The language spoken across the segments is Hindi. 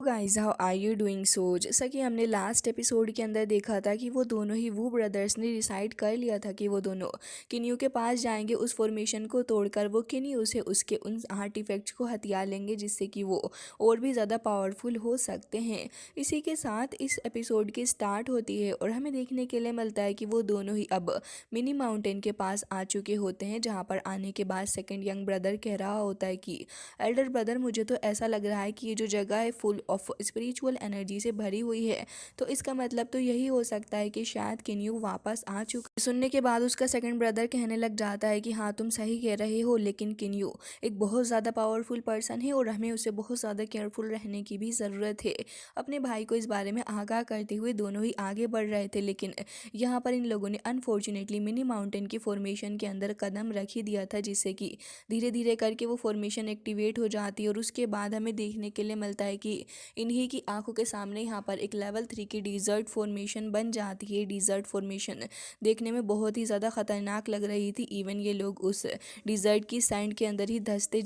Guys, how are you doing? So जैसा कि हमने लास्ट एपिसोड के अंदर देखा था कि वो दोनों ही वू ब्रदर्स ने डिसाइड कर लिया था कि वो दोनों किन्यू के पास जाएंगे। उस फॉर्मेशन को तोड़कर वो किन्यू से उसके उन आर्टिफैक्ट्स को हथिया लेंगे जिससे कि वो और भी ज़्यादा पावरफुल हो सकते हैं। इसी के साथ इस एपिसोड की स्टार्ट होती है और हमें देखने के लिए मिलता है कि वो दोनों ही अब मिनी माउंटेन के पास आ चुके होते हैं, जहाँ पर आने के बाद सेकेंड यंग ब्रदर कह रहा होता है कि एल्डर ब्रदर, मुझे तो ऐसा लग रहा है कि ये जो जगह है फुल ऑफ स्पिरिचुअल एनर्जी से भरी हुई है, तो इसका मतलब तो यही हो सकता है कि शायद किन्यू वापस आ चुका। सुनने के बाद उसका सेकंड ब्रदर कहने लग जाता है कि हाँ, तुम सही कह रहे हो, लेकिन किन्यू एक बहुत ज़्यादा पावरफुल पर्सन है और हमें उसे बहुत ज़्यादा केयरफुल रहने की भी ज़रूरत है। अपने भाई को इस बारे में आगाह करते हुए दोनों ही आगे बढ़ रहे थे, लेकिन यहाँ पर इन लोगों ने अनफॉर्चुनेटली मिनी माउंटेन की फॉर्मेशन के अंदर कदम रख ही दिया था, जिससे कि धीरे धीरे करके वो फॉर्मेशन एक्टिवेट हो जाती है और उसके बाद हमें देखने के लिए मिलता है कि इन्हीं की आंखों के सामने यहाँ पर एक लेवल 3 की डिज़र्ट फॉर्मेशन बन जाती है। डिज़र्ट फॉर्मेशन देखने में बहुत ही ज़्यादा खतरनाक लग रही थी। इवन ये लोग उस डिज़र्ट की सैंड के अंदर ही धंसते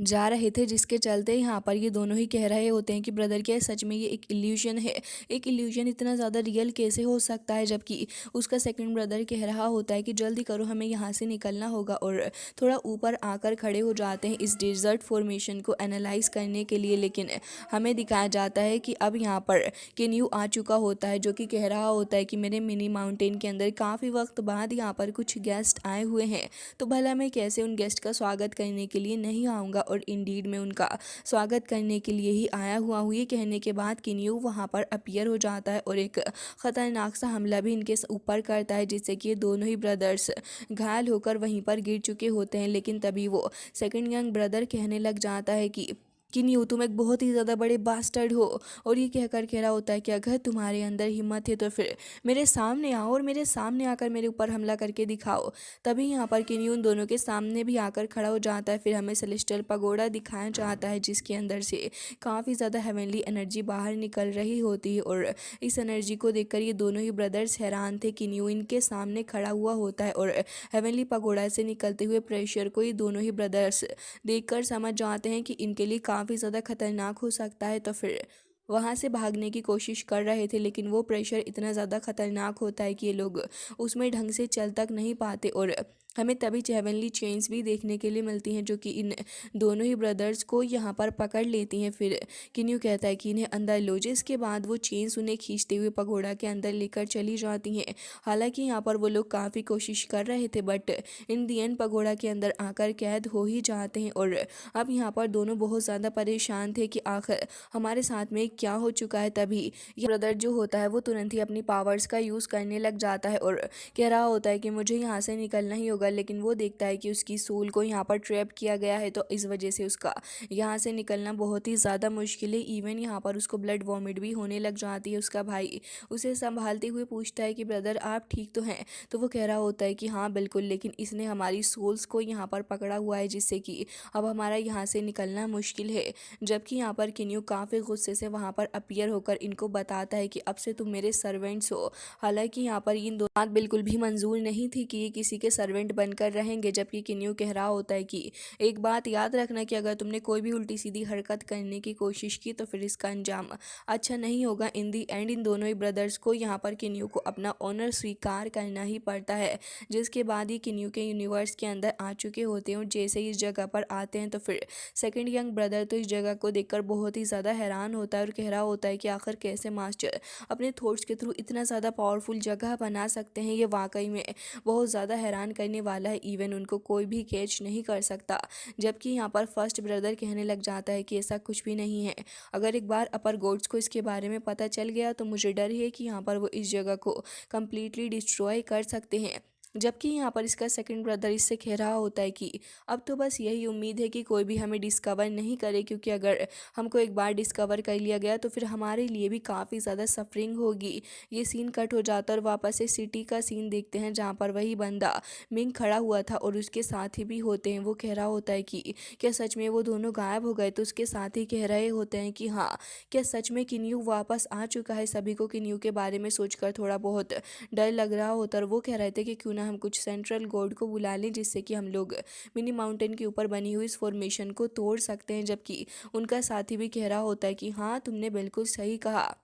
जा रहे थे, जिसके चलते यहाँ पर ये दोनों ही कह रहे होते हैं कि ब्रदर, क्या सच में ये एक इल्यूजन है? एक इल्यूजन इतना ज़्यादा रियल कैसे हो सकता है? जबकि उसका सेकंड ब्रदर कह रहा होता है कि जल्दी करो, हमें यहाँ से निकलना होगा, और थोड़ा ऊपर आकर खड़े हो जाते हैं इस डिज़र्ट फॉर्मेशन को एनालाइज करने के लिए। लेकिन हमें दिखाया जाता है कि अब यहाँ पर किन्यू आ चुका होता है, जो कि कह रहा होता है कि मेरे मिनी माउंटेन के अंदर काफ़ी वक्त बाद यहाँ पर कुछ गेस्ट आए हुए हैं, तो भला मैं कैसे उन गेस्ट का स्वागत करने के लिए नहीं आऊँगा, और इंडीड में उनका स्वागत करने के लिए ही आया हुआ हूँ। ये कहने के बाद किन्यू वहाँ पर अपीयर हो जाता है और एक ख़तरनाक सा हमला भी इनके ऊपर करता है, जिससे कि ये दोनों ही ब्रदर्स घायल होकर वहीं पर गिर चुके होते हैं। लेकिन तभी वो सेकंड यंग ब्रदर कहने लग जाता है कि न्यू, तुम एक बहुत ही ज़्यादा बड़े बास्टर्ड हो, और ये कहकर कह रहा होता है कि अगर तुम्हारे अंदर हिम्मत है तो फिर मेरे सामने आओ और मेरे सामने आकर मेरे ऊपर हमला करके दिखाओ। तभी यहाँ पर किन्यू उन दोनों के सामने भी आकर खड़ा हो जाता है। फिर हमें सेलेस्टियल पगोड़ा दिखाया जाता है, जिसके अंदर से काफ़ी ज़्यादा हेवनली एनर्जी बाहर निकल रही होती है, और इस एनर्जी को देखकर ये दोनों ही ब्रदर्स हैरान थे कि न्यू इनके सामने खड़ा हुआ होता है, और हेवनली पगोड़ा से निकलते हुए प्रेशर को ये दोनों ही ब्रदर्स देखकर समझ जाते हैं कि इनके लिए काफ़ी ज़्यादा खतरनाक हो सकता है। तो फिर वहाँ से भागने की कोशिश कर रहे थे, लेकिन वो प्रेशर इतना ज़्यादा खतरनाक होता है कि ये लोग उसमें ढंग से चल तक नहीं पाते, और हमें तभी हेवनली चेन्स भी देखने के लिए मिलती हैं, जो कि इन दोनों ही ब्रदर्स को यहाँ पर पकड़ लेती हैं। फिर किन्यू कहता है कि इन्हें अंदर लो, जिसके बाद वो चेन्स उन्हें खींचते हुए पगोड़ा के अंदर लेकर चली जाती हैं। हालांकि यहाँ पर वो लोग काफ़ी कोशिश कर रहे थे, but in the and pagoda के अंदर आकर कैद हो ही जाते हैं। और अब यहाँ पर दोनों बहुत ज़्यादा परेशान थे कि आखिर हमारे साथ में क्या हो चुका है। तभी ये ब्रदर जो होता है वो तुरंत ही अपनी पावर्स का यूज़ करने लग जाता है और कह रहा होता है कि मुझे यहाँ से निकलना ही होगा। लेकिन वो देखता है कि उसकी सोल को यहाँ पर ट्रैप किया गया है, तो इस वजह से उसका यहाँ से निकलना बहुत ही ज़्यादा मुश्किल है। इवन यहाँ पर उसको ब्लड वॉमिट भी होने लग जाती है। उसका भाई उसे संभालते हुए पूछता है कि ब्रदर, आप ठीक तो हैं? तो वो कह रहा होता है कि हाँ बिल्कुल, लेकिन इसने हमारी सोल्स को यहाँ पर पकड़ा हुआ है, जिससे कि अब हमारा यहाँ से निकलना मुश्किल है। जबकि यहाँ पर किन्यू काफ़ी गुस्से से वहाँ पर अपीयर होकर इनको बताता है कि अब से तुम मेरे सर्वेंट्स हो। हालांकि यहाँ पर इन दोनों बात बिल्कुल भी मंजूर नहीं थी कि ये किसी के सर्वेंट बनकर रहेंगे। जबकि किन्यू कह रहा होता है कि एक बात याद रखना कि अगर तुमने कोई भी उल्टी सीधी हरकत करने की कोशिश की तो फिर इसका अंजाम अच्छा नहीं होगा। इन दी एंड इन दोनों ही ब्रदर्स को यहाँ पर किन्यू को अपना ऑनर स्वीकार करना ही पड़ता है, जिसके बाद ही किन्यू के यूनिवर्स के अंदर आ चुके होते हैं। और जैसे ही इस जगह पर आते हैं तो फिर सेकंड यंग ब्रदर तो इस जगह को देखकर बहुत ही ज़्यादा हैरान होता है और कह रहा होता है कि आखिर कैसे मास्टर अपने थॉट्स के थ्रू इतना ज़्यादा पावरफुल जगह बना सकते हैं। ये वाकई में बहुत ज़्यादा हैरान करने वाला है। इवन उनको कोई भी कैच नहीं कर सकता। जबकि यहाँ पर फर्स्ट ब्रदर कहने लग जाता है कि ऐसा कुछ भी नहीं है। अगर एक बार अपर गॉड्स को इसके बारे में पता चल गया तो मुझे डर है कि यहाँ पर वो इस जगह को कम्प्लीटली डिस्ट्रॉय कर सकते हैं। जबकि यहाँ पर इसका सेकंड ब्रदर इससे कह रहा होता है कि अब तो बस यही उम्मीद है कि कोई भी हमें डिस्कवर नहीं करे, क्योंकि अगर हमको एक बार डिस्कवर कर लिया गया तो फिर हमारे लिए भी काफ़ी ज़्यादा सफरिंग होगी। ये सीन कट हो जाता है और वापस से सिटी का सीन देखते हैं, जहाँ पर वही बंदा मिंग खड़ा हुआ था और उसके साथी भी होते हैं। वो कह रहा होता है कि क्या सच में वो दोनों गायब हो गए? तो उसके साथी कह रहे होते हैं कि हाँ, क्या सच में किन्यू वापस आ चुका है? सभी को किन्यू के बारे में सोचकर थोड़ा बहुत डर लग रहा होता है और वो कह रहे थे कि क्यों ना ना हम कुछ सेंट्रल गॉड को बुला लें जिससे कि हम लोग मिनी माउंटेन के ऊपर बनी हुई इस फॉर्मेशन को तोड़ सकते हैं। जबकि उनका साथी भी कह रहा होता है कि हाँ, तुमने बिल्कुल सही कहा।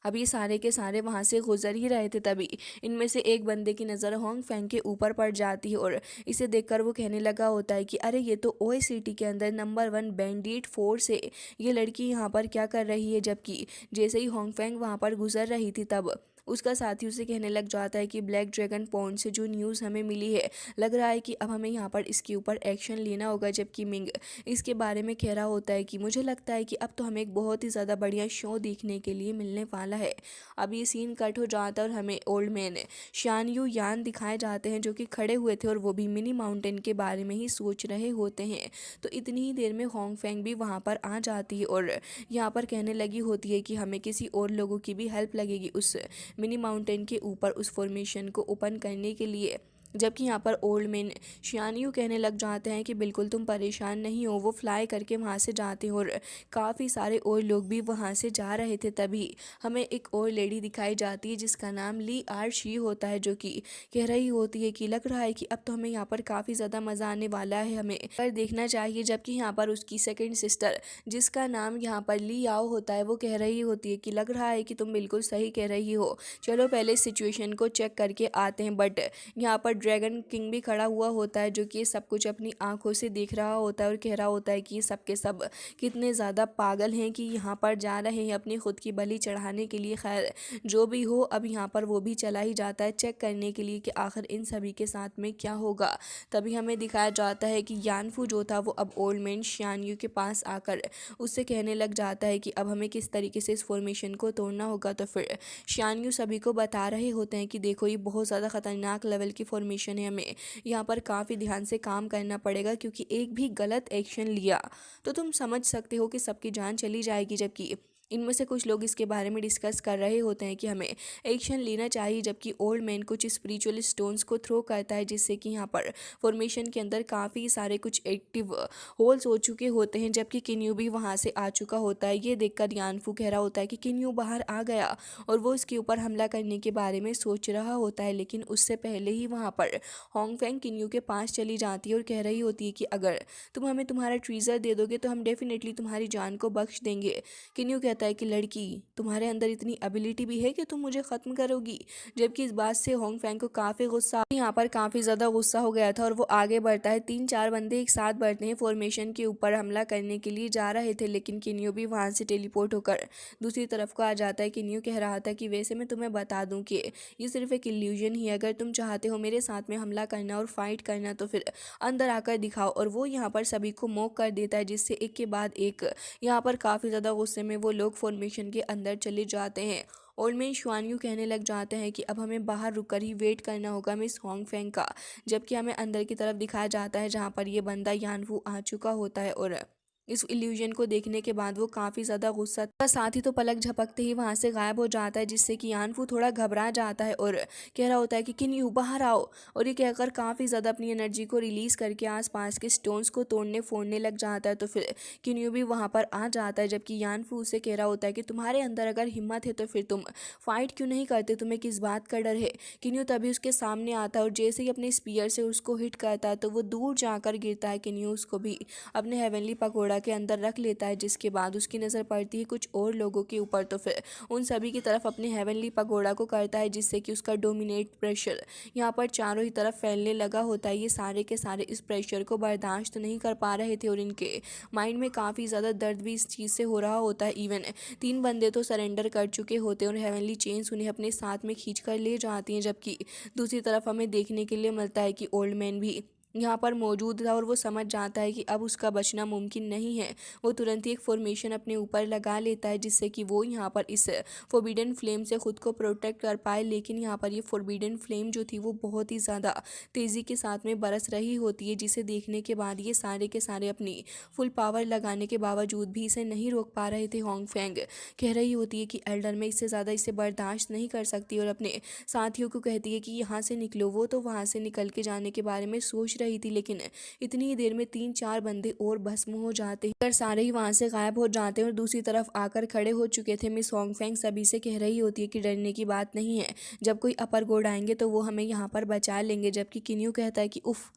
अब ये सारे के सारे वहाँ से गुजर ही रहे थे, तभी इनमें से एक बंदे की नज़र होंग फेंग के ऊपर पड़ जाती है और इसे देखकर वो कहने लगा होता है कि अरे ये तो ओए सिटी के अंदर नंबर 1 बैंडिट फोर्स है, ये लड़की यहाँ पर क्या कर रही है। जबकि जैसे ही होंग फेंग वहाँ पर गुजर रही थी तब उसका साथी उसे कहने लग जाता है कि ब्लैक ड्रैगन पॉन्ड से जो न्यूज़ हमें मिली है, लग रहा है कि अब हमें यहाँ पर इसके ऊपर एक्शन लेना होगा। जबकि मिंग इसके बारे में कह रहा होता है कि मुझे लगता है कि अब तो हमें एक बहुत ही ज़्यादा बढ़िया शो देखने के लिए मिलने वाला है। अब ये सीन कट हो जाता है और हमें ओल्ड मैन शान यू यान दिखाए जाते हैं जो कि खड़े हुए थे और वो भी मिनी माउंटेन के बारे में ही सोच रहे होते हैं। तो इतनी ही देर में होंग फेंग भी वहाँ पर आ जाती है और यहाँ पर कहने लगी होती है कि हमें किसी और लोगों की भी हेल्प लगेगी उस मिनी माउंटेन के ऊपर उस फॉर्मेशन को ओपन करने के लिए। जबकि यहाँ पर ओल्ड मैन शियानियो कहने लग जाते हैं कि बिल्कुल तुम परेशान नहीं हो। वो फ्लाई करके वहाँ से जाते हैं और काफ़ी सारे और लोग भी वहाँ से जा रहे थे। तभी हमें एक और लेडी दिखाई जाती है जिसका नाम ली आर शी होता है, जो कि कह रही होती है कि लग रहा है कि अब तो हमें यहाँ पर काफ़ी ज़्यादा मज़ा आने वाला है, हमें पर देखना चाहिए। जबकि यहाँ पर उसकी सेकेंड सिस्टर जिसका नाम यहाँ पर ली आओ होता है वो कह रही होती है कि लग रहा है कि तुम बिल्कुल सही कह रही हो, चलो पहले सिचुएशन को चेक करके आते हैं। बट यहाँ पर ड्रैगन किंग भी खड़ा हुआ होता है जो कि सब कुछ अपनी आंखों से देख रहा होता है और कह रहा होता है कि सब के सब कितने ज़्यादा पागल हैं कि यहाँ पर जा रहे हैं अपनी खुद की बलि चढ़ाने के लिए। खैर जो भी हो, अब यहाँ पर वो भी चला ही जाता है चेक करने के लिए कि आखिर इन सभी के साथ में क्या होगा। तभी हमें दिखाया जाता है कि यानफू जो था वो अब ओल्ड मैन शियानयू के पास आकर उससे कहने लग जाता है कि अब हमें किस तरीके से इस फॉर्मेशन को तोड़ना होगा। तो फिर शियानयू सभी को बता रहे होते हैं कि देखो ये बहुत ज़्यादा ख़तरनाक लेवल की फॉर्मेशन है, हमें यहाँ पर काफ़ी ध्यान से काम करना पड़ेगा क्योंकि एक भी गलत एक्शन लिया तो तुम समझ सकते हो कि सबकी जान चली जाएगी। जबकि इनमें से कुछ लोग इसके बारे में डिस्कस कर रहे होते हैं कि हमें एक्शन लेना चाहिए। जबकि ओल्ड मैन कुछ स्पिरिचुअल स्टोन्स को थ्रो करता है जिससे कि यहाँ पर फॉर्मेशन के अंदर काफ़ी सारे कुछ एक्टिव होल्स हो चुके होते हैं। जबकि किन्यू भी वहाँ से आ चुका होता है। ये देखकर यानफू कह रहा होता है कि किन्यू बाहर आ गया और वो इसके ऊपर हमला करने के बारे में सोच रहा होता है। लेकिन उससे पहले ही वहाँ पर होंग फेंग किन्यू के पास चली जाती है और कह रही होती है कि अगर तुम हमें तुम्हारा ट्रीजर दे दोगे तो हम डेफिनेटली तुम्हारी जान को बख्श देंगे। किन्यू कहता है कि लड़की, तुम्हारे अंदर इतनी एबिलिटी भी है कि तुम मुझे ख़त्म करोगी। जबकि इस बात से होंग फेंग को काफ़ी गुस्सा, यहाँ पर काफ़ी ज़्यादा गुस्सा हो गया था और वो आगे बढ़ता है। 3-4 बंदे एक साथ बढ़ते हैं, फॉर्मेशन के ऊपर हमला करने के लिए जा रहे थे। लेकिन किन्यू भी वहाँ से टेलीपोर्ट होकर दूसरी तरफ को आ जाता है। किन्यू कह रहा था कि वैसे मैं तुम्हें बता दूं कि ये सिर्फ एक इल्यूजन ही है, अगर तुम चाहते हो मेरे साथ में हमला करना और फाइट करना तो फिर अंदर आकर दिखाओ। और वो यहाँ पर सभी को मॉक कर देता है जिससे एक के बाद एक यहाँ पर काफ़ी ज़्यादा गुस्से में वो लोग फॉर्मेशन के अंदर चले जाते हैं। ओल्ड मैन शुआनयू कहने लग जाते हैं कि अब हमें बाहर रुककर ही वेट करना होगा मिस होंग फेंग का। जबकि हमें अंदर की तरफ दिखाया जाता है जहाँ पर ये बंदा यानफू आ चुका होता है और इस इल्यूजन को देखने के बाद वो काफ़ी ज़्यादा गुस्सा था। साथ ही तो पलक झपकते ही वहाँ से गायब हो जाता है जिससे कि यानफू थोड़ा घबरा जाता है और कह रहा होता है कि किन्यू बाहर आओ। और ये कहकर काफ़ी ज़्यादा अपनी एनर्जी को रिलीज़ करके आसपास के स्टोन्स को तोड़ने फोड़ने लग जाता है। तो फिर किन्यू भी वहाँ पर आ जाता है। जबकि यानफू उसे कह रहा होता है कि तुम्हारे अंदर अगर हिम्मत है तो फिर तुम फाइट क्यों नहीं करते, तुम्हें किस बात का डर है। किन्यू तभी उसके सामने आता है और जैसे ही अपने स्पीयर से उसको हिट करता है तो वो दूर जाकर गिरता है। किन्यू उसको भी अपने हेवनली पकौड़ा के अंदर रख लेता है जिसके बाद उसकी नज़र पड़ती है कुछ और लोगों के ऊपर। तो फिर उन सभी की तरफ अपने हेवनली पकौड़ा को करता है जिससे कि उसका डोमिनेट प्रेशर यहाँ पर चारों ही तरफ फैलने लगा होता है। ये सारे के सारे इस प्रेशर को बर्दाश्त नहीं कर पा रहे थे और इनके माइंड में काफ़ी ज़्यादा दर्द भी इस चीज़ से हो रहा होता है। इवन 3 बंदे तो सरेंडर कर चुके होते हैं और हेवनली चेन्स उन्हें अपने साथ में खींच कर ले जाती हैं। जबकि दूसरी तरफ हमें देखने के लिए मिलता है कि ओल्ड मैन भी यहाँ पर मौजूद था और वो समझ जाता है कि अब उसका बचना मुमकिन नहीं है। वो तुरंत ही एक फॉर्मेशन अपने ऊपर लगा लेता है जिससे कि वो यहाँ पर इस फोरबिडन फ्लेम से ख़ुद को प्रोटेक्ट कर पाए। लेकिन यहाँ पर ये फोरबिडन फ्लेम जो थी वो बहुत ही ज़्यादा तेज़ी के साथ में बरस रही होती है जिसे देखने के बाद ये सारे के सारे अपनी फुल पावर लगाने के बावजूद भी इसे नहीं रोक पा रहे थे। होंग फेंग कह रही होती है कि एल्डर मैं इससे ज़्यादा इसे बर्दाश्त नहीं कर सकती और अपने साथियों को कहती है कि यहाँ से निकलो। वो तो वहाँ से निकल के जाने के बारे में सोच रही थी, लेकिन इतनी ही देर में 3-4 बंदे और भस्म हो जाते हैं, सारे ही वहां से गायब हो जाते हैं और दूसरी तरफ आकर खड़े हो चुके थे। मिस होंगफेंग सभी से कह रही होती है कि डरने की बात नहीं है, जब कोई अपर गोड आएंगे तो वो हमें यहाँ पर बचा लेंगे। जबकि किन्यू कहता है कि उफ,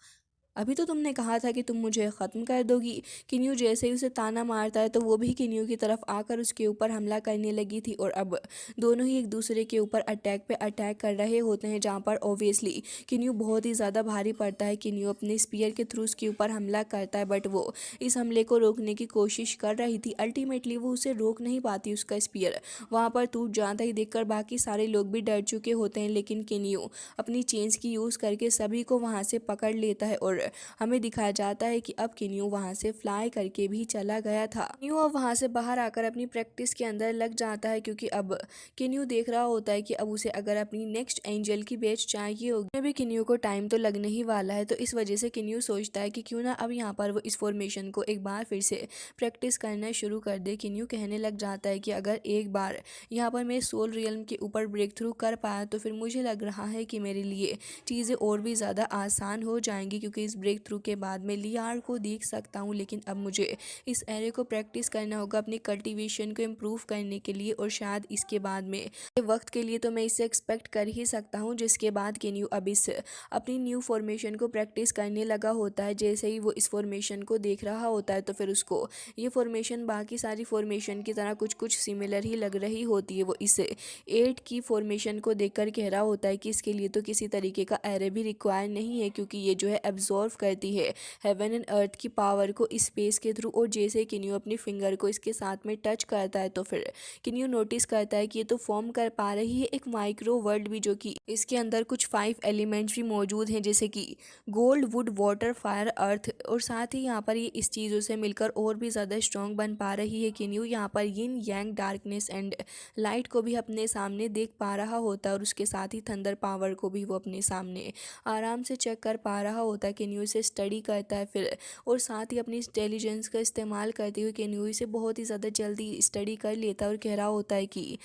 अभी तो तुमने कहा था कि तुम मुझे ख़त्म कर दोगी। किन्यू जैसे ही उसे ताना मारता है तो वो भी किन्यू की तरफ आकर उसके ऊपर हमला करने लगी थी और अब दोनों ही एक दूसरे के ऊपर अटैक पे अटैक कर रहे होते हैं, जहाँ पर ऑब्वियसली किन्यू बहुत ही ज़्यादा भारी पड़ता है। किन्यू अपने स्पीयर के थ्रू उसके ऊपर हमला करता है, बट वो इस हमले को रोकने की कोशिश कर रही थी। अल्टीमेटली वो उसे रोक नहीं पाती, उसका स्पीयर वहाँ पर टूट जाता ही देखकर बाकी सारे लोग भी डर चुके होते हैं, लेकिन किन्यू अपनी चेंज की यूज़ करके सभी को वहाँ से पकड़ लेता है और हमें दिखाया जाता है कि अब किन्यू वहाँ से फ्लाई करके भी चला गया था। किन्यू अब वहाँ से बाहर आकर अपनी प्रैक्टिस के अंदर लग जाता है, क्योंकि अब किन्यू देख रहा होता है कि अब उसे अगर अपनी नेक्स्ट एंजल की बैच चाहिए होगी, भी किन्यू को टाइम तो लगने ही वाला है। तो इस वजह से किन्यू सोचता है कि क्यों ना अब यहाँ पर वो इस फॉर्मेशन को एक बार फिर से प्रैक्टिस करना शुरू कर दे। किन्यू कहने लग जाता है कि अगर एक बार यहाँ पर मैं सोल रियल्म के ऊपर ब्रेक थ्रू कर पाया तो फिर मुझे लग रहा है कि मेरे लिए चीज़ें और भी ज़्यादा आसान हो जाएंगी, क्योंकि इस ब्रेक थ्रू के बाद मैं लियार को देख सकता हूँ। लेकिन अब मुझे इस एरे को प्रैक्टिस करना होगा अपनी कल्टीवेशन को इम्प्रूव करने के लिए, और शायद इसके बाद में वक्त के लिए तो मैं इसे एक्सपेक्ट कर ही सकता हूँ। जिसके बाद किन्यू अब इस अपनी न्यू फॉर्मेशन को प्रैक्टिस करने लगा होता है। जैसे ही वो इस फॉर्मेशन को देख रहा होता है तो फिर उसको ये फॉर्मेशन बाकी सारी फॉर्मेशन की तरह कुछ कुछ सिमिलर ही लग रही होती है। वो इस 8 की फॉर्मेशन को देखकर कह रहा होता है कि इसके लिए तो किसी तरीके का एरे भी रिक्वायर नहीं है, क्योंकि ये जो है एब्जॉर्व करती है हेवन एंड अर्थ की पावर को स्पेस के थ्रू। और जैसे किन्यू अपनी फिंगर को इसके साथ में टच करता है तो फिर किन्यू नोटिस करता है कि ये तो फॉर्म कर पा रही है एक माइक्रो वर्ल्ड भी, जो कि इसके अंदर कुछ 5 एलिमेंट्स भी मौजूद हैं, जैसे कि गोल्ड, वुड, वाटर, फायर, अर्थ। और साथ ही यहाँ पर ये इस चीज़ों से मिलकर और भी ज़्यादा स्ट्रॉन्ग बन पा रही है। किन्यू यहाँ पर यिन यांग, डार्कनेस एंड लाइट को भी अपने सामने देख पा रहा होता है, और उसके साथ ही थंडर पावर को भी वो अपने सामने आराम से चेक कर पा रहा होता है। किन्यू इसे स्टडी करता है फिर, और साथ ही अपनी इंटेलिजेंस का इस्तेमाल करते हुए किन्यू इसे बहुत ही ज़्यादा जल्दी स्टडी कर लेता है और कह रहा होता है कि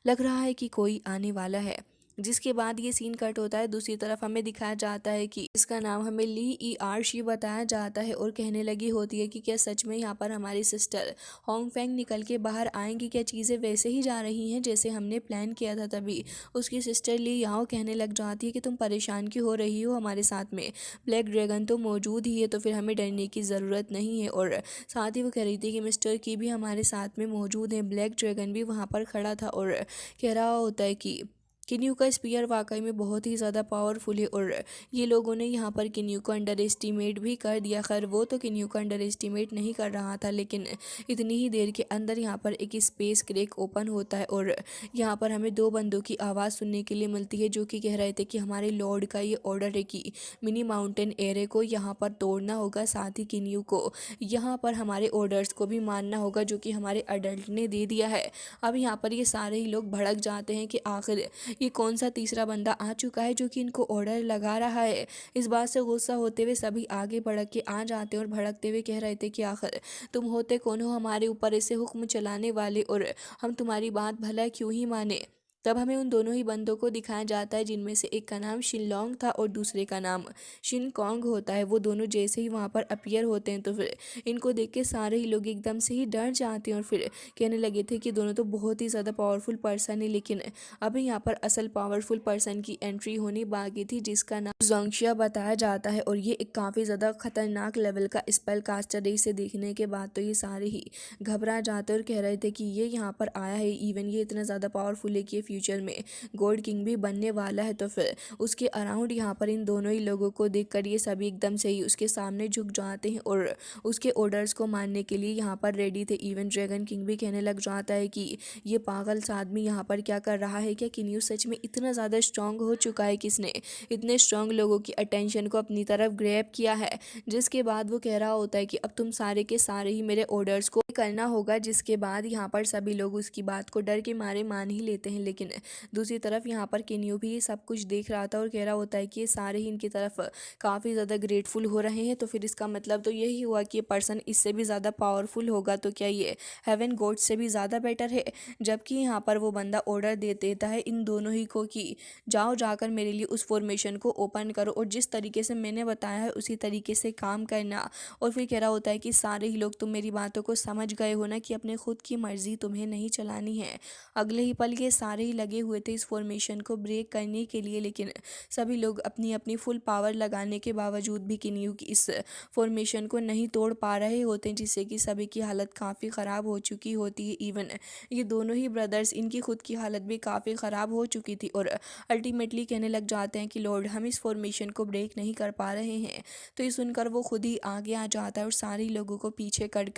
लग रहा है कि कोई आने वाला है। जिसके बाद ये सीन कट होता है। दूसरी तरफ हमें दिखाया जाता है कि इसका नाम हमें ली ई आर शी बताया जाता है, और कहने लगी होती है कि क्या सच में यहाँ पर हमारी सिस्टर होंगफेंग निकल के बाहर आएंगी, क्या चीज़ें वैसे ही जा रही हैं जैसे हमने प्लान किया था। तभी उसकी सिस्टर ली याओ कहने लग जाती है कि तुम परेशान क्यों हो रही हो, हमारे साथ में ब्लैक ड्रैगन तो मौजूद ही है, तो फिर हमें डरने की ज़रूरत नहीं है। और साथ ही वो कह रही थी कि मिस्टर की भी हमारे साथ में मौजूद है। ब्लैक ड्रैगन भी वहाँ पर खड़ा था और कह रहा होता है कि किन्यू का स्पीयर वाकई में बहुत ही ज़्यादा पावरफुल है, और ये लोगों ने यहाँ पर किन्यू को अंडर एस्टिमेट भी कर दिया। खैर वो तो किन्यू को अंडर एस्टिमेट नहीं कर रहा था, लेकिन इतनी ही देर के अंदर यहाँ पर एक स्पेस क्रैक ओपन होता है और यहाँ पर हमें 2 बंदों की आवाज़ सुनने के लिए मिलती है, जो कि कह रहे थे कि हमारे लॉर्ड का ये ऑर्डर है कि मिनी माउंटेन एरे को यहाँ पर तोड़ना होगा। साथ ही किन्यू को यहाँ पर हमारे ऑर्डर्स को भी मानना होगा, जो कि हमारे अडल्ट ने दे दिया है। अब यहाँ पर ये सारे ही लोग भड़क जाते हैं कि आखिर ये कौन सा तीसरा बंदा आ चुका है जो कि इनको ऑर्डर लगा रहा है। इस बात से गुस्सा होते हुए सभी आगे बढ़ के आ जाते हैं और भड़कते हुए कह रहे थे कि आखिर तुम होते कौन हो हमारे ऊपर ऐसे हुक्म चलाने वाले, और हम तुम्हारी बात भला क्यों ही माने। तब हमें उन दोनों ही बंदों को दिखाया जाता है, जिनमें से एक का नाम शिनलोंग था और दूसरे का नाम शिन कॉन्ग होता है। वो दोनों जैसे ही वहाँ पर अपीयर होते हैं तो फिर इनको देख के सारे ही लोग एकदम से ही डर जाते हैं और फिर कहने लगे थे कि दोनों तो बहुत ही ज़्यादा पावरफुल पर्सन है, लेकिन अभी यहाँ पर असल पावरफुल पर्सन की एंट्री होनी बाकी थी, जिसका नाम जोंगशिया बताया जाता है। और ये एक काफ़ी ज़्यादा खतरनाक लेवल का स्पेल कास्टर है। इसे देखने के बाद तो ये सारे ही घबरा जाते और कह रहे थे कि ये यहाँ पर आया है, इवन ये इतना ज़्यादा पावरफुल है कि फ्यूचर में गॉड किंग भी बनने वाला है। तो फिर उसके अराउंड यहाँ पर इन दोनों ही लोगों को देखकर ये सभी एकदम से ही उसके सामने झुक जाते हैं और उसके ऑर्डर्स को मानने के लिए यहाँ पर रेडी थे। इवन ड्रैगन किंग भी कहने लग जाता है कि ये पागल सा आदमी यहाँ पर क्या कर रहा है, क्या किन्यू सच में इतना ज़्यादा स्ट्रांग हो चुका है, किसने इतने स्ट्रांग लोगों की अटेंशन को अपनी तरफ ग्रैब किया है। जिसके बाद वो कह रहा होता है कि अब तुम सारे के सारे ही मेरे ऑर्डर्स को करना होगा। जिसके बाद यहाँ पर सभी लोग उसकी बात को डर के मारे मान ही लेते हैं, लेकिन लेकिन दूसरी तरफ यहाँ पर किन्यू भी ये सब कुछ देख रहा था और कह रहा होता है कि ये सारे ही इनकी तरफ काफ़ी ज़्यादा ग्रेटफुल हो रहे हैं, तो फिर इसका मतलब तो यही हुआ कि ये पर्सन इससे भी ज़्यादा पावरफुल होगा, तो क्या ये हेवन गॉड से भी ज़्यादा बेटर है। जबकि यहाँ पर वो बंदा ऑर्डर दे देता है इन दोनों ही को कि जाओ जाकर मेरे लिए उस फॉर्मेशन को ओपन करो और जिस तरीके से मैंने बताया है उसी तरीके से काम करना। और फिर कह रहा होता है कि सारे ही लोग तुम मेरी बातों को समझ गए हो ना कि अपने खुद की मर्जी तुम्हें नहीं चलानी है। अगले ही पल ये सारे ही लगे हुए थे इस फॉर्मेशन को ब्रेक करने के लिए, लेकिन सभी लोग अपनी अपनी फुल पावर लगाने के बावजूद भी किन्यू की इस फॉर्मेशन को नहीं तोड़ पा रहे होते हैं, जिससे कि सभी की हालत काफ़ी ख़राब हो चुकी होती है। इवन ये दोनों ही ब्रदर्स, इनकी खुद की हालत भी काफ़ी ख़राब हो चुकी थी और अल्टीमेटली कहने लग जाते हैं कि लॉर्ड हम इस फॉर्मेशन को ब्रेक नहीं कर पा रहे हैं। तो ये सुनकर वो खुद ही आगे आ जाता है और सारे लोगों को पीछे कर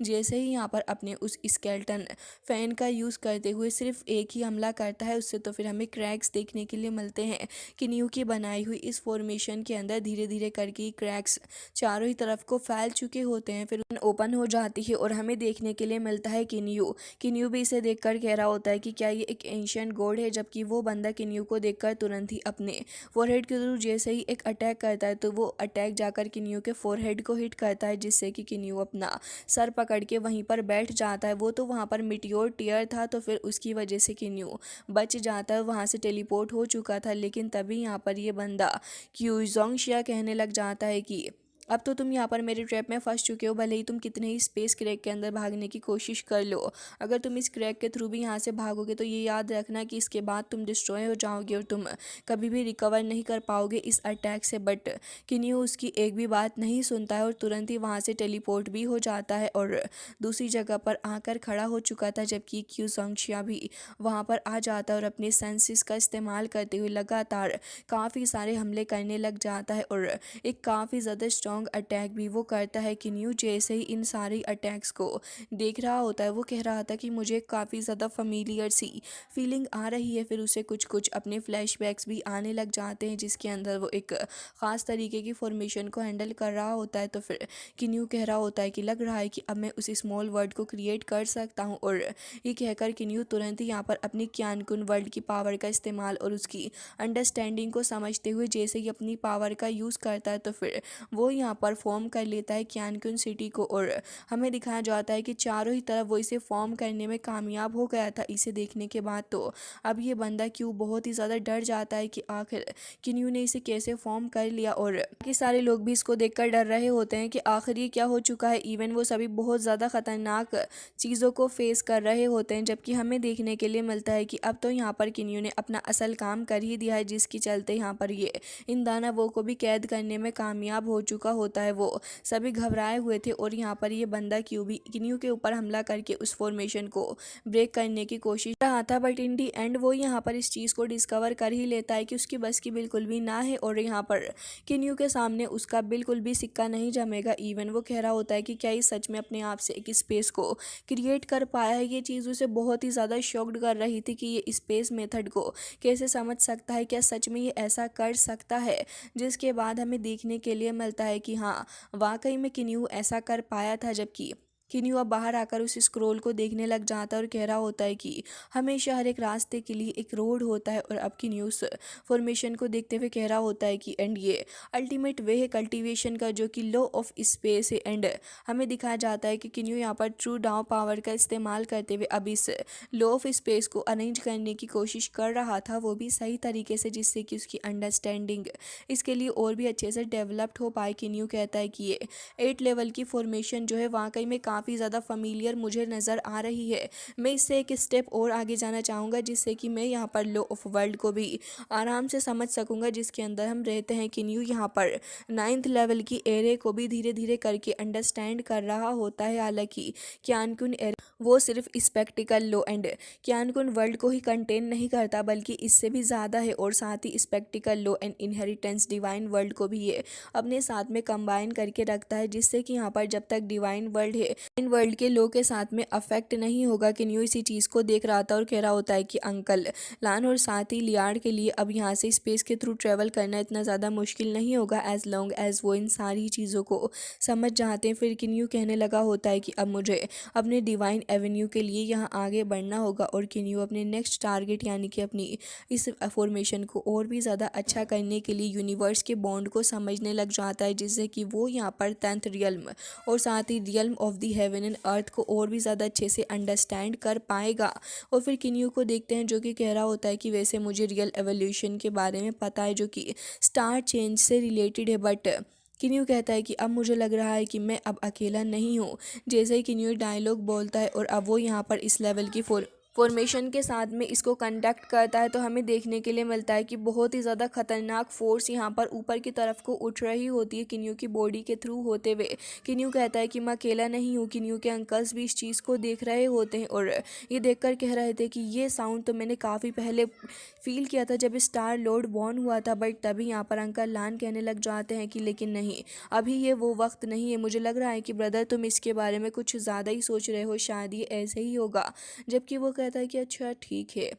जैसे ही यहाँ पर अपने उस स्केल्टन फैन का यूज़ करते हुए सिर्फ एक ही हमला करता है, उससे तो फिर हमें क्रैक्स देखने के लिए मिलते हैं कि न्यू की बनाई हुई इस फॉर्मेशन के अंदर धीरे धीरे करके क्रैक्स चारों ही तरफ को फैल चुके होते हैं। फिर ओपन हो जाती है और हमें देखने के लिए मिलता है किन्यू भी इसे देखकर कह रहा होता है कि क्या ये एक एंशियंट गॉड है। जबकि वो बंदा किन्यू को देखकर तुरंत ही अपने फोरहेड के थ्रू जैसे ही एक अटैक करता है तो वो अटैक जाकर किन्यू के फोरहेड को हिट करता है, जिससे कि किन्यू अपना सर पकड़ के वहीं पर बैठ जाता है। वो तो वहाँ पर मिटियोर टीयर था, तो फिर उसकी वजह से किन्यू बच जाता है, वहाँ से टेलीपोर्ट हो चुका था। लेकिन तभी यहाँ पर ये बंदा क्यूजोंगशिया कहने लग जाता है कि अब तो तुम यहाँ पर मेरे ट्रैप में फंस चुके हो, भले ही तुम कितने ही स्पेस क्रैक के अंदर भागने की कोशिश कर लो। अगर तुम इस क्रैक के थ्रू भी यहाँ से भागोगे तो ये याद रखना कि इसके बाद तुम डिस्ट्रॉय हो जाओगे और तुम कभी भी रिकवर नहीं कर पाओगे इस अटैक से। बट किन्यू उसकी एक भी बात नहीं सुनता है और तुरंत ही वहाँ से टेलीपोर्ट भी हो जाता है और दूसरी जगह पर आकर खड़ा हो चुका था। जबकि क्यूजोंगशिया भी वहाँ पर आ जाता है और अपने सेंसेस का इस्तेमाल करते हुए लगातार काफ़ी सारे हमले करने लग जाता है और एक काफ़ी ज़्यादा स्ट्रॉन्ग अटैक भी वो करता है। किन्यू जैसे ही इन सारे अटैक्स को देख रहा होता है वो कह रहा था कि मुझे काफ़ी ज़्यादा फैमिलियर सी फीलिंग आ रही है। फिर उसे कुछ कुछ अपने फ्लैशबैक्स भी आने लग जाते हैं, जिसके अंदर वो एक ख़ास तरीके की फॉर्मेशन को हैंडल कर रहा होता है। तो फिर किन्यू कह रहा होता है कि लग रहा है कि अब मैं उस स्मॉल वर्ल्ड को क्रिएट कर सकता हूँ। और ये कहकर किन्यू तुरंत ही यहाँ पर अपनी क्यानकुन वर्ल्ड की पावर का इस्तेमाल और उसकी अंडरस्टैंडिंग को समझते हुए जैसे ही अपनी पावर का यूज़ करता है तो फिर वो यहाँ पर फॉर्म कर लेता है क्यानकुन सिटी को। और हमें दिखाया जाता है कि चारों ही तरफ वो इसे फॉर्म करने में कामयाब हो गया था। इसे देखने के बाद तो अब ये बंदा क्यों बहुत ही ज़्यादा डर जाता है कि आखिर किन्यू ने इसे कैसे फॉर्म कर लिया। और बाकी सारे लोग भी इसको देखकर डर रहे होते हैं कि आखिर ये क्या हो चुका है। इवन वो सभी बहुत ज़्यादा ख़तरनाक चीज़ों को फेस कर रहे होते हैं। जबकि हमें देखने के लिए मिलता है कि अब तो यहाँ पर किन्यू ने अपना असल काम कर ही दिया है, जिसके चलते यहाँ पर ये इन दानवों को भी कैद करने में कामयाब हो चुका होता है। वो सभी घबराए हुए थे और यहाँ पर ये बंदा किन्यू के ऊपर हमला करके उस फॉर्मेशन को ब्रेक करने की कोशिश कर रहा था। बट इन दी एंड वो यहाँ पर इस चीज़ को डिस्कवर कर ही लेता है कि उसकी बस की बिल्कुल भी ना है और यहाँ पर किन्यू के सामने उसका बिल्कुल भी सिक्का नहीं जमेगा। इवन वो कह रहा होता है कि क्या ये सच में अपने आप से एक स्पेस को क्रिएट कर पाया है। ये चीज़ उसे बहुत ही ज़्यादा शॉक्ड कर रही थी कि ये स्पेस मेथड को कैसे समझ सकता है, क्या सच में ये ऐसा कर सकता है। जिसके बाद हमें देखने के लिए मिलता है कि हाँ, वाकई में किन्यू ऐसा कर पाया था। जबकि किन्यू अब बाहर आकर उस स्क्रोल को देखने लग जाता है और कह रहा होता है कि हमेशा हर एक रास्ते के लिए एक रोड होता है। और अब किन्यू उस फॉर्मेशन को देखते हुए कह रहा होता है कि एंड ये अल्टीमेट वे है कल्टीवेशन का, जो कि लॉ ऑफ स्पेस है। एंड हमें दिखाया जाता है कि किन्यू यहाँ पर ट्रू डाउ पावर का इस्तेमाल करते हुए अब इस लॉ ऑफ स्पेस को अरेंज करने की कोशिश कर रहा था, वो भी सही तरीके से, जिससे कि उसकी अंडरस्टैंडिंग इसके लिए और भी अच्छे से डेवलप्ड हो पाए। किन्यू कहता है कि ये 8 लेवल की फॉर्मेशन जो है वाकई में काफ़ी ज़्यादा फैमिलियर मुझे नज़र आ रही है। मैं इससे एक स्टेप और आगे जाना चाहूँगा, जिससे कि मैं यहाँ पर लॉ ऑफ वर्ल्ड को भी आराम से समझ सकूँगा, जिसके अंदर हम रहते हैं। किन्यू यहाँ पर 9th लेवल की एरे को भी धीरे धीरे करके अंडरस्टैंड कर रहा होता है। हालांकि क्यानकुन एरे वो सिर्फ स्पेक्टिकल लो एंड क्यानकुन वर्ल्ड को ही कंटेन नहीं करता, बल्कि इससे भी ज़्यादा है। और साथ ही spectacle law and inheritance divine world को भी ये अपने साथ में कंबाइन करके रखता है, जिससे कि यहाँ पर जब तक डिवाइन वर्ल्ड है इन वर्ल्ड के लोग के साथ में अफेक्ट नहीं होगा। किन्यू इसी चीज़ को देख रहा था और कह रहा होता है कि अंकल लान और साथ ही लियार के लिए अब यहाँ से स्पेस के थ्रू ट्रेवल करना इतना ज़्यादा मुश्किल नहीं होगा एज लॉन्ग एज वो इन सारी चीज़ों को समझ जाते हैं। फिर किन्यू कहने लगा होता है कि अब मुझे अपने डिवाइन एवेन्यू के लिए यहाँ आगे बढ़ना होगा और किन्यू अपने नेक्स्ट टारगेट यानी कि अपनी इस फॉर्मेशन को और भी ज़्यादा अच्छा करने के लिए यूनिवर्स के बॉन्ड को समझने लग जाता है, जिससे कि वो यहाँ पर 10th रियल्म और साथ ही realm of the heaven and earth को और भी ज़्यादा अच्छे से अंडरस्टैंड कर पाएगा। और फिर किन्यू को देखते हैं जो कि कह रहा होता है कि वैसे मुझे रियल एवोल्यूशन के बारे में पता है जो कि स्टार चेंज से रिलेटेड है, बट किन्यू कहता है कि अब मुझे लग रहा है कि मैं अब अकेला नहीं हूँ। जैसे ही किन्यू डायलॉग बोलता है और अब वो यहाँ पर इस लेवल की फॉर्मेशन के साथ में इसको कंडक्ट करता है तो हमें देखने के लिए मिलता है कि बहुत ही ज़्यादा खतरनाक फोर्स यहाँ पर ऊपर की तरफ को उठ रही होती है किन्यू की बॉडी के थ्रू होते हुए। किन्यू कहता है कि मैं अकेला नहीं हूँ। किन्यू के अंकल्स भी इस चीज़ को देख रहे होते हैं और ये देखकर कह रहे थे कि ये साउंड तो मैंने काफ़ी पहले फील किया था जब स्टार लॉर्ड बॉर्न हुआ था, बट तभी यहाँ पर अंकल लान कहने लग जाते हैं कि लेकिन नहीं, अभी ये वो वक्त नहीं है। मुझे लग रहा है कि ब्रदर तुम इसके बारे में कुछ ज़्यादा ही सोच रहे हो, शायद ये ऐसे ही होगा। जबकि वो कहता है कि अच्छा ठीक है।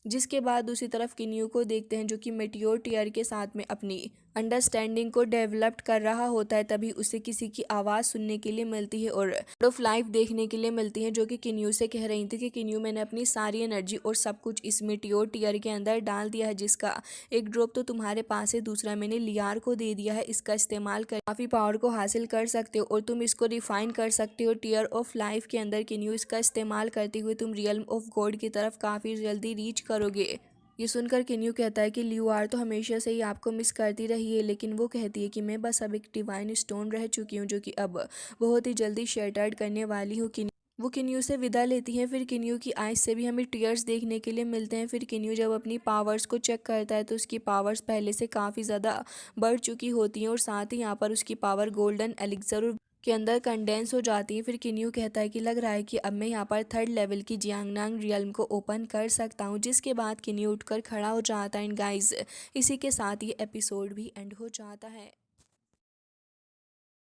जिसके बाद दूसरी तरफ किन्यू को देखते हैं जो कि मेटियोर टीयर के साथ में अपनी अंडरस्टैंडिंग को डेवलप कर रहा होता है। तभी उसे किसी की आवाज़ सुनने के लिए मिलती है और ऑफ लाइफ देखने के लिए मिलती है जो कि किन्यू से कह रही थी कि किन्यू मैंने अपनी सारी एनर्जी और सब कुछ इस मेटियोर टीयर के अंदर डाल दिया है, जिसका एक ड्रॉप तो तुम्हारे पास है, दूसरा मैंने लियार को दे दिया है। इसका इस्तेमाल कर काफ़ी पावर को हासिल कर सकते हो और तुम इसको रिफाइन कर सकते हो टीयर ऑफ लाइफ के अंदर। किन्यू इसका इस्तेमाल करते हुए तुम रियल्म ऑफ गॉड की तरफ काफ़ी जल्दी रीच करोगे। ये सुनकर किन्यू कहता है कि लियूआर तो हमेशा से ही आपको मिस करती रही है, लेकिन वो कहती है कि मैं बस अब एक डिवाइन स्टोन रह चुकी हूँ जो कि अब बहुत ही जल्दी शैटर्ड करने वाली हूँ। वो किन्यू से विदा लेती है। फिर किन्यू की आइज से भी हमें टीयर्स देखने के लिए मिलते हैं। फिर किन्यू जब अपनी पावर्स को चेक करता है तो उसकी पावर्स पहले से काफ़ी ज़्यादा बढ़ चुकी होती हैं और साथ ही यहाँ पर उसकी पावर गोल्डन एलिक्सर के अंदर कंडेंस हो जाती है। फिर किन्यू कहता है कि लग रहा है कि अब मैं यहाँ पर 3rd लेवल की जियांगनांग रियल्म को ओपन कर सकता हूँ, जिसके बाद किन्यू उठकर खड़ा हो जाता है। एंड गाइज इसी के साथ ये एपिसोड भी एंड हो जाता है।